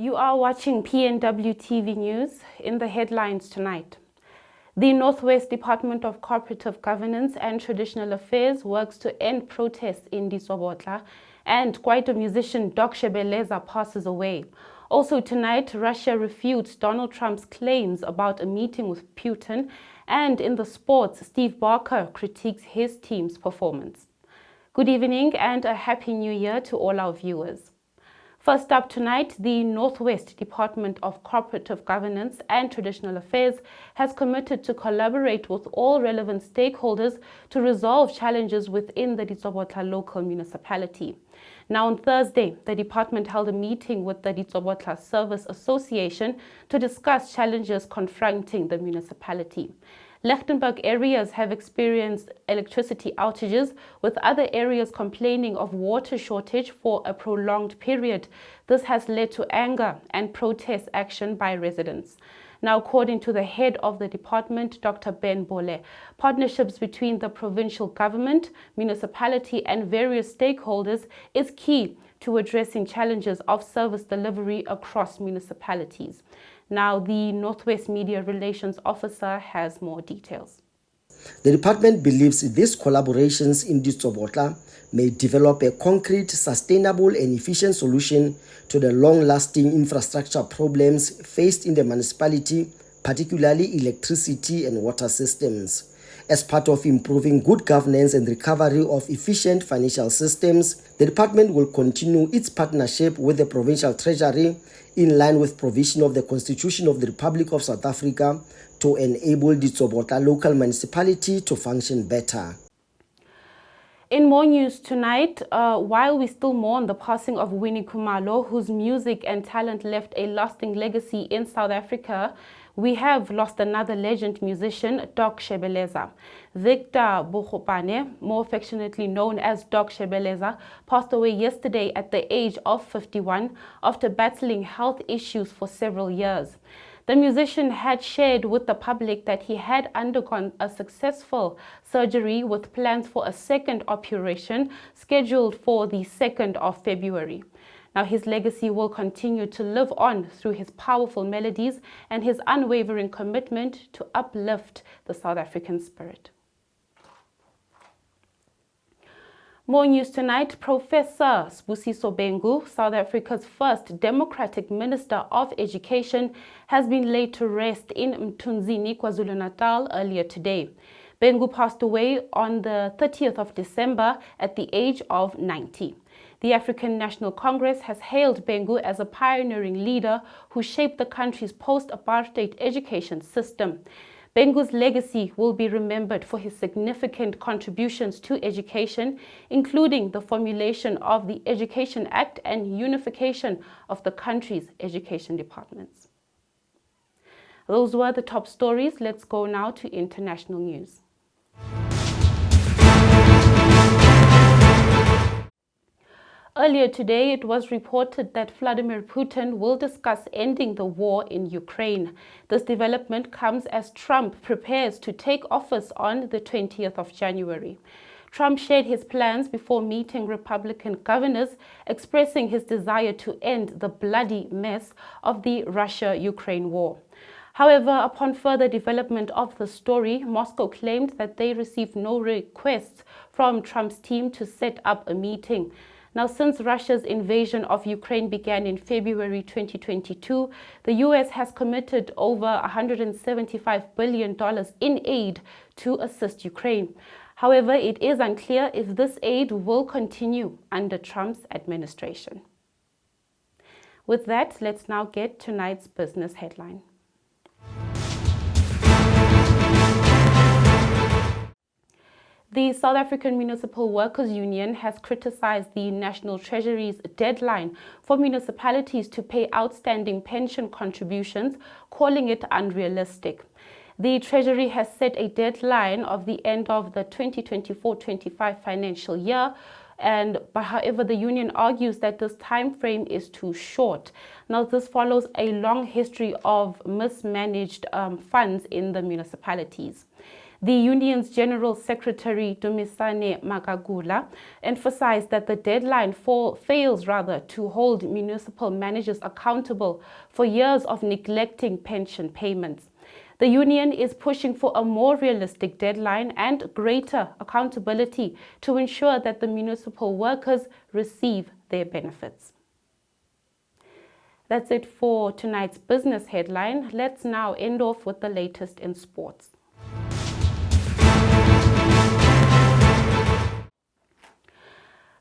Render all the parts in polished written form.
You are watching PNW TV News. In the headlines tonight. The Northwest Department of Cooperative Governance and Traditional Affairs works to end protests in Ditsobotla, and Kwaito musician Doc Shebeleza passes away. Also tonight, Russia refutes Donald Trump's claims about a meeting with Putin, and in the sports, Steve Barker critiques his team's performance. Good evening and a happy new year to all our viewers. First up tonight, the Northwest Department of Cooperative Governance and Traditional Affairs has committed to collaborate with all relevant stakeholders to resolve challenges within the Ditsobotla local municipality. Now on Thursday, the department held a meeting with the Ditsobotla Service Association to discuss challenges confronting the municipality. Lichtenburg areas have experienced electricity outages, with other areas complaining of water shortage for a prolonged period. This has led to anger and protest action by residents. Now, according to the head of the department, Dr. Ben Bole, partnerships between the provincial government, municipality and various stakeholders is key to addressing challenges of service delivery across municipalities. Now, the Northwest Media Relations Officer has more details. The department believes these collaborations in Ditsobotla may develop a concrete, sustainable and efficient solution to the long-lasting infrastructure problems faced in the municipality, particularly electricity and water systems. As part of improving good governance and recovery of efficient financial systems, the department will continue its partnership with the provincial treasury in line with provision of the Constitution of the Republic of South Africa to enable Ditsobotla local municipality to function better. In more news tonight, while we still mourn the passing of Winnie Khumalo, whose music and talent left a lasting legacy in South Africa, we have lost another legend musician, Doc Shebeleza. Victor Bogopane, more affectionately known as Doc Shebeleza, passed away yesterday at the age of 51 after battling health issues for several years. The musician had shared with the public that he had undergone a successful surgery with plans for a second operation scheduled for the 2nd of February. Now, his legacy will continue to live on through his powerful melodies and his unwavering commitment to uplift the South African spirit. More news tonight. Professor Sibusiso Bengu, South Africa's first Democratic Minister of Education, has been laid to rest in Mthunzini, KwaZulu-Natal earlier today. Bengu passed away on the 30th of December at the age of 90. The African National Congress has hailed Bengu as a pioneering leader who shaped the country's post-apartheid education system. Bengu's legacy will be remembered for his significant contributions to education, including the formulation of the Education Act and unification of the country's education departments. Those were the top stories. Let's go now to international news. Earlier today, it was reported that Vladimir Putin will discuss ending the war in Ukraine. This development comes as Trump prepares to take office on the 20th of January. Trump shared his plans before meeting Republican governors, expressing his desire to end the bloody mess of the Russia-Ukraine war. However, upon further development of the story, Moscow claimed that they received no requests from Trump's team to set up a meeting. Now, since Russia's invasion of Ukraine began in February 2022, the U.S. has committed over $175 billion in aid to assist Ukraine. However, it is unclear if this aid will continue under Trump's administration. With that, let's now get tonight's business headline. The South African Municipal Workers Union has criticized the National Treasury's deadline for municipalities to pay outstanding pension contributions, calling it unrealistic. The Treasury has set a deadline of the end of the 2024-25 financial year, however, the union argues that this time frame is too short. Now, this follows a long history of mismanaged funds in the municipalities. The union's General Secretary, Dumisani Magagula, emphasized that the deadline fails to hold municipal managers accountable for years of neglecting pension payments. The union is pushing for a more realistic deadline and greater accountability to ensure that the municipal workers receive their benefits. That's it for tonight's business headline. Let's now end off with the latest in sports.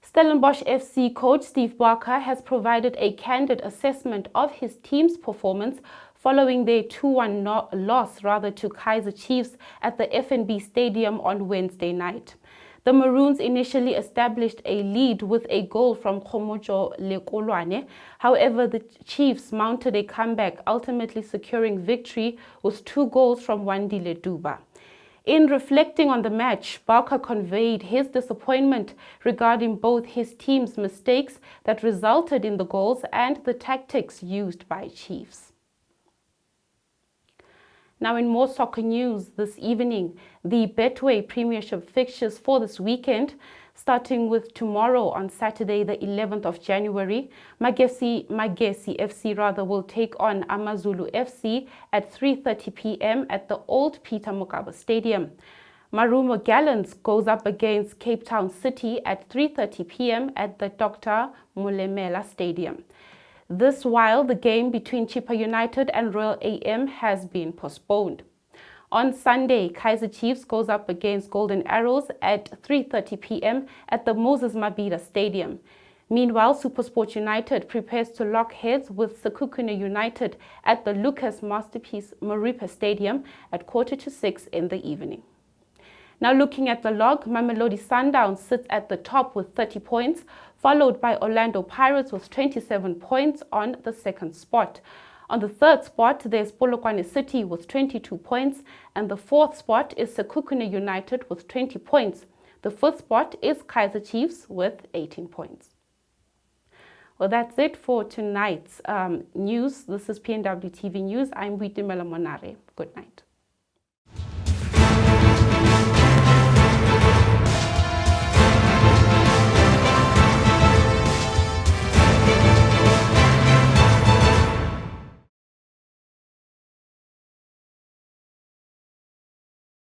Stellenbosch FC coach Steve Barker has provided a candid assessment of his team's performance following their 2-1 loss to Kaizer Chiefs at the FNB Stadium on Wednesday night. The Maroons initially established a lead with a goal from Khomojo Lekolwane. However, the Chiefs mounted a comeback, ultimately securing victory with 2 goals from Wandile Duba. In reflecting on the match, Barker conveyed his disappointment regarding both his team's mistakes that resulted in the goals and the tactics used by Chiefs. Now, in more soccer news this evening, the Betway Premiership Fixtures for this weekend, starting with tomorrow on Saturday, the 11th of January, Magesi FC will take on AmaZulu FC at 3:30 p.m. at the old Peter Mokaba Stadium. Marumo Gallants goes up against Cape Town City at 3:30 p.m. at the Dr. Molemela Stadium. This while the game between Chippa United and Royal AM has been postponed. On Sunday, Kaizer Chiefs goes up against Golden Arrows at 3:30 p.m. at the Moses Mabhida Stadium. Meanwhile, SuperSport United prepares to lock heads with Sekhukhune United at the Lucas Masterpiece Maripa Stadium at 5:45 in the evening. Now looking at the log, Mamelodi Sundowns sits at the top with 30 points, followed by Orlando Pirates with 27 points on the second spot. On the third spot, there's Polokwane City with 22 points, and the fourth spot is Sekhukhune United with 20 points. The fifth spot is Kaizer Chiefs with 18 points. Well, that's it for tonight's news. This is PNW TV News. I'm Boitumelo Monare. Good night.